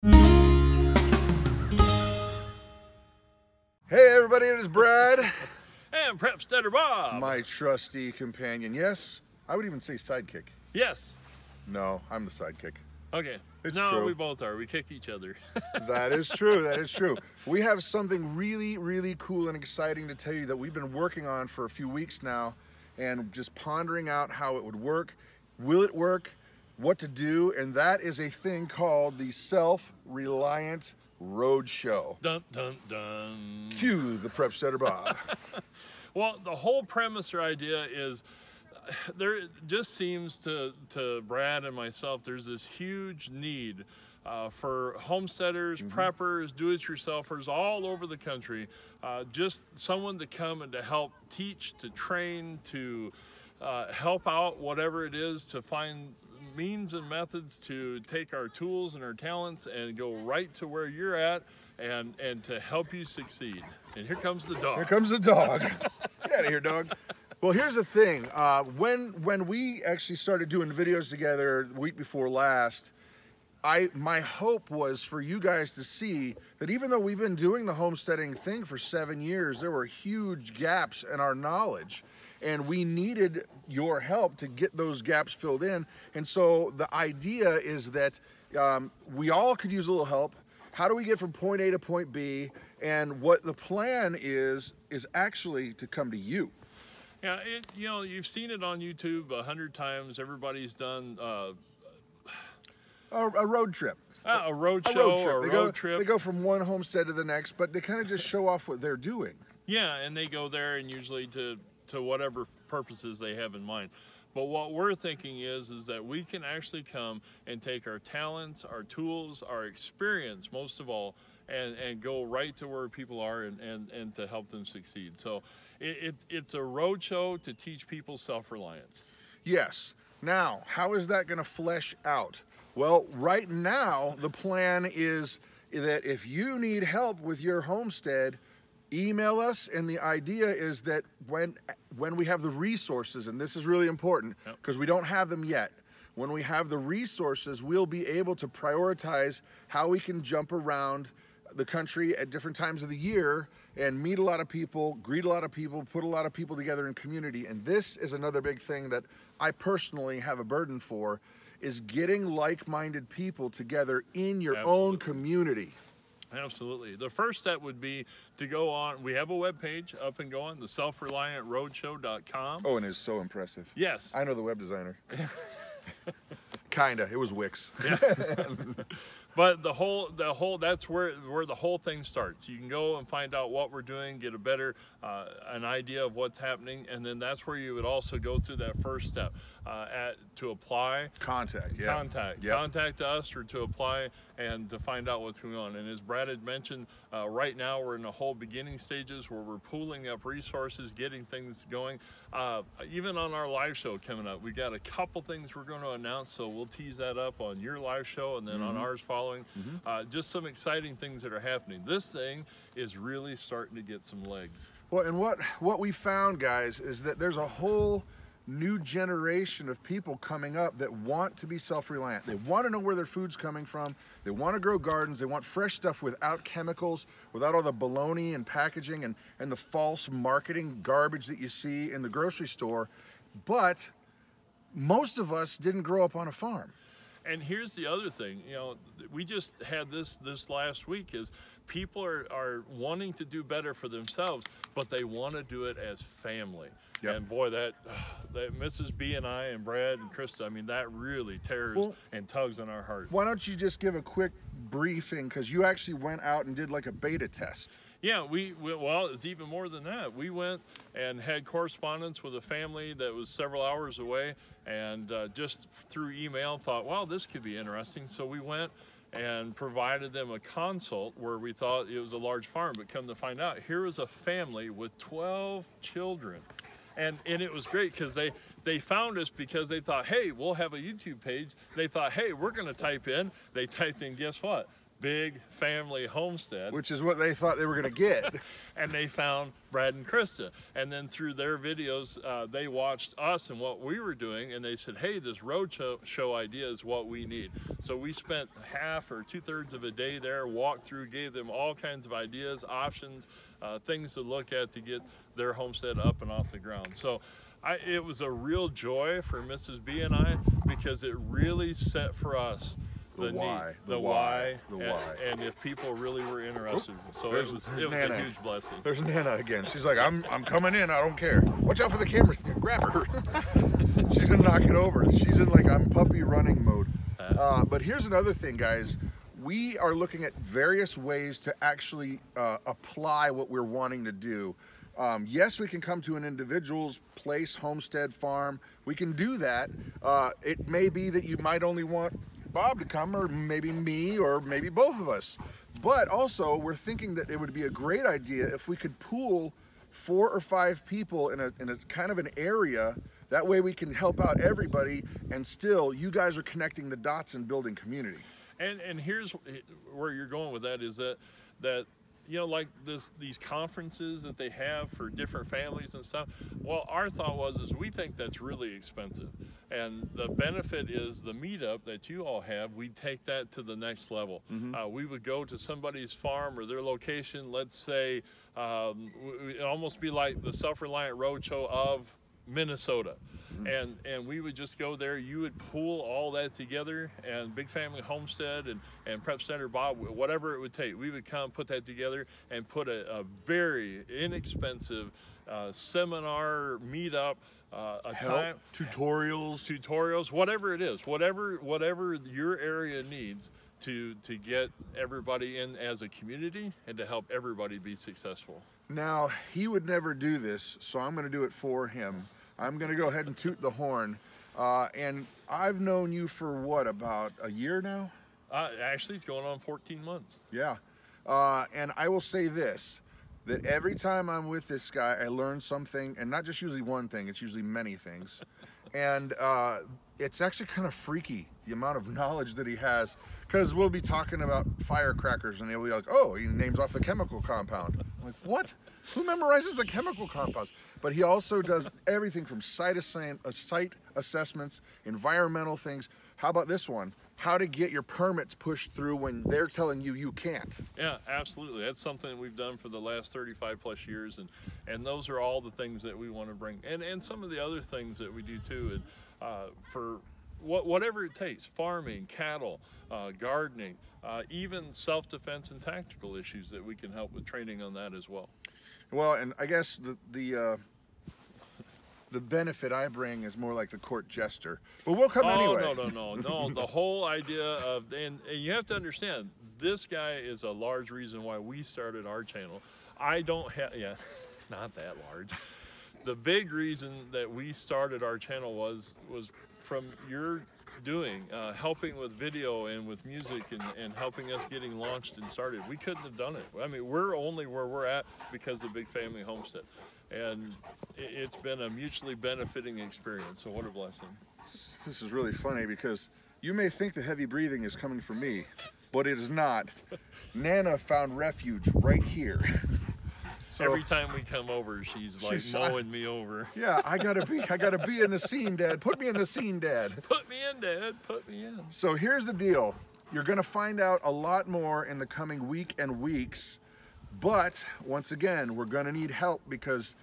Hey everybody, it is Brad. And Homesteader Bob. My trusty companion. Yes, I would even say sidekick. Yes. No, I'm the sidekick. Okay. It's no, true. we both are. We kick each other. That is true, that is true. We have something really, really cool and exciting to tell you that we've been working on for a few weeks now and just pondering out how it would work. Will it work? What to do? And that is a thing called the Self-Reliant Roadshow. Dun, dun, dun. Cue the Prepsteader Bob. Well, the whole premise or idea is there just seems to Brad and myself, there's this huge need for homesteaders, preppers, do-it-yourselfers all over the country, just someone to come and to help teach, to train, to help out whatever it is, to find means and methods to take our tools and our talents and go right to where you're at and to help you succeed. And here comes the dog. Here comes the dog. Get out of here, dog. Well, here's the thing. When we actually started doing videos together the week before last, my hope was for you guys to see that even though we've been doing the homesteading thing for 7 years, there were huge gaps in our knowledge. And we needed your help to get those gaps filled in. And so the idea is that we all could use a little help. How do we get from point A to point B? And what the plan is actually to come to you. Yeah, you know, you've seen it on YouTube 100 times. Everybody's done a road trip. A road show or a road trip. They go from one homestead to the next, but they kind of just show off what they're doing. Yeah, and they go there and usually to whatever purposes they have in mind. But what we're thinking is that we can actually come and take our talents, our tools, our experience, most of all, and go right to where people are and to help them succeed. So it's a road show to teach people self-reliance. Yes. Now, how is that going to flesh out? Well, right now, the plan is that if you need help with your homestead, email us, and the idea is that when we have the resources, and this is really important because we don't have them yet, when we have the resources, we'll be able to prioritize how we can jump around the country at different times of the year and meet a lot of people, greet a lot of people, put a lot of people together in community. And this is another big thing that I personally have a burden for, is getting like-minded people together in your own community. Absolutely. The first step would be to go on, we have a webpage up and going, the self-reliantroadshow.com. Oh, and it's so impressive. Yes. I know the web designer. Kinda. It was Wix. Yeah. But that's where the whole thing starts. You can go and find out what we're doing, get a better an idea of what's happening, and then that's where you would also go through that first step to apply. Contact. Contact us or to apply and to find out what's going on. And as Brad had mentioned, right now we're in the whole beginning stages where we're pooling up resources, getting things going. Even on our live show coming up, we got a couple things we're going to announce, so we'll tease that up on your live show and then on ours following. Just some exciting things that are happening. This thing is really starting to get some legs. Well, and what we found, guys, is that there's a whole new generation of people coming up that want to be self-reliant. They want to know where their food's coming from. They want to grow gardens. They want fresh stuff without chemicals, without all the baloney and packaging and the false marketing garbage that you see in the grocery store. But most of us didn't grow up on a farm. And here's the other thing, you know, we just had this last week, is people are wanting to do better for themselves, but they want to do it as family. Yep. And boy, that Mrs. B and I and Brad and Christa, I mean, that really tears and tugs on our heart. Why don't you just give a quick briefing, because you actually went out and did like a beta test. Yeah, well, it's even more than that. We went and had correspondence with a family that was several hours away, and just through email thought, wow, this could be interesting. So we went and provided them a consult where we thought it was a large farm, but come to find out, here was a family with 12 children. And it was great because they found us because they thought, hey, we'll have a YouTube page. They thought, hey, we're going to type in. They typed in, guess what? Big Family Homestead, which is what they thought they were going to get. And they found Brad and Christa, and then through their videos, they watched us and what we were doing, and they said, hey, this road show idea is what we need. So we spent half or 2/3 of a day there, walked through, gave them all kinds of ideas, options, things to look at to get their homestead up and off the ground. So it was a real joy for Mrs. B and I, because it really set for us the why, and if people really were interested. So it was a huge blessing. There's Nana again. She's like, I'm coming in, I don't care. Watch out for the camera, grab her. She's gonna knock it over. She's in like, I'm puppy running mode. But here's another thing, guys. We are looking at various ways to actually apply what we're wanting to do. Yes, we can come to an individual's place, homestead, farm. We can do that. It may be that you might only want Bob to come, or maybe me, or maybe both of us. But also, we're thinking that it would be a great idea if we could pool 4 or 5 people in a kind of an area. That way we can help out everybody, and still you guys are connecting the dots and building community. And here's where you're going with that, is that you know, like these conferences that they have for different families and stuff. Well, our thought is we think that's really expensive, and the benefit is the meetup that you all have. We take that to the next level. We would go to somebody's farm or their location. Let's say it'd almost be like the Self-Reliant Roadshow of Minnesota. And we would just go there. You would pool all that together, and Big Family Homestead and Prep Center Bob, whatever it would take, we would come put that together and put a very inexpensive seminar meetup, tutorials, whatever it is, whatever your area needs to get everybody in as a community and to help everybody be successful. Now, he would never do this, so I'm going to do it for him. I'm going to go ahead and toot the horn. And I've known you for what, about a year now? Actually, it's going on 14 months. Yeah. And I will say this, that every time I'm with this guy, I learn something, and not just usually one thing, it's usually many things. And it's actually kind of freaky, the amount of knowledge that he has, because we'll be talking about firecrackers, and he'll be like, oh, he names off the chemical compound. I'm like, what? Who memorizes the chemical compounds? But he also does everything from site assessments, environmental things. How about this one? How to get your permits pushed through when they're telling you you can't. Yeah, absolutely. That's something we've done for the last 35 plus years, and those are all the things that we want to bring. And some of the other things that we do too, and for whatever it takes, farming, cattle, gardening, even self-defense and tactical issues that we can help with training on that as well. Well, and I guess the benefit I bring is more like the court jester, but we'll come anyway. No. The whole idea of, and you have to understand, this guy is a large reason why we started our channel. I don't have, not that large. The big reason that we started our channel was from your doing, helping with video and with music and helping us getting launched and started. We couldn't have done it. I mean, we're only where we're at because of Big Family Homestead. And it's been a mutually benefiting experience, so what a blessing. This is really funny because you may think the heavy breathing is coming from me, but it is not. Nana found refuge right here. So, every time we come over, she's mowing me over. Yeah, I gotta be in the scene, Dad. Put me in the scene, Dad. Put me in, Dad. Put me in. So here's the deal. You're gonna find out a lot more in the coming week and weeks. But once again, we're gonna need help because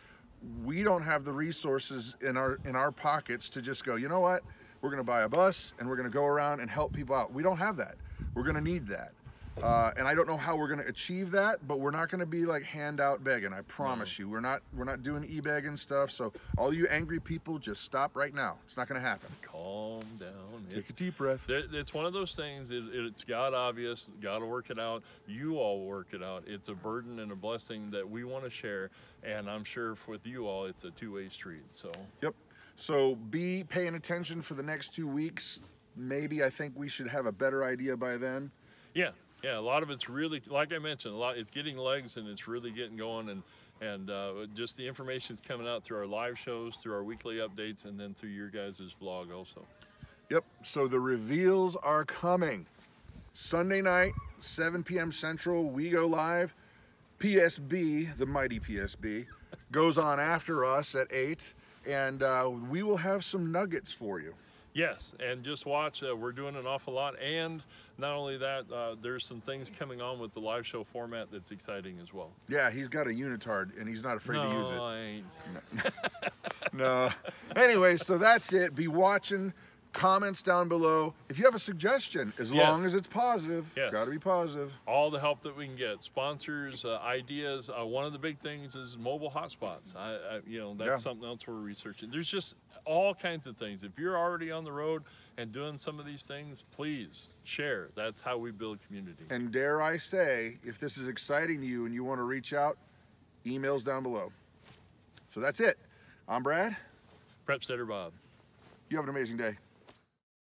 we don't have the resources in our pockets to just go, you know what? We're gonna buy a bus and we're gonna go around and help people out. We don't have that. We're gonna need that. And I don't know how we're gonna achieve that, but we're not gonna be like handout begging, I promise you. We're not doing e-begging stuff, so all you angry people, just stop right now. It's not gonna happen. Calm down. Take a deep breath. It's one of those things, it's God obvious, gotta work it out. You all work it out. It's a burden and a blessing that we wanna share, and I'm sure with you all, it's a two-way street, so. Yep, so be paying attention for the next 2 weeks. Maybe I think we should have a better idea by then. Yeah, a lot of it's really, like I mentioned, it's getting legs and it's really getting going, and just the information's coming out through our live shows, through our weekly updates, and then through your guys' vlog also. Yep, so the reveals are coming. Sunday night, 7 p.m. Central, we go live. PSB, the mighty PSB, goes on after us at 8, and we will have some nuggets for you. Yes, and just watch. We're doing an awful lot, and not only that, there's some things coming on with the live show format that's exciting as well. Yeah, he's got a unitard, and he's not afraid to use it. No, I ain't. No. Anyway, so that's it. Be watching. Comments down below. If you have a suggestion, as long as it's positive, got to be positive. All the help that we can get, sponsors, ideas. One of the big things is mobile hotspots. You know, that's something else we're researching. There's just all kinds of things. If you're already on the road and doing some of these things, please share. That's how we build community. And dare I say, if this is exciting to you and you want to reach out, emails down below. So that's it. I'm Brad. Prepsteader Bob. You have an amazing day.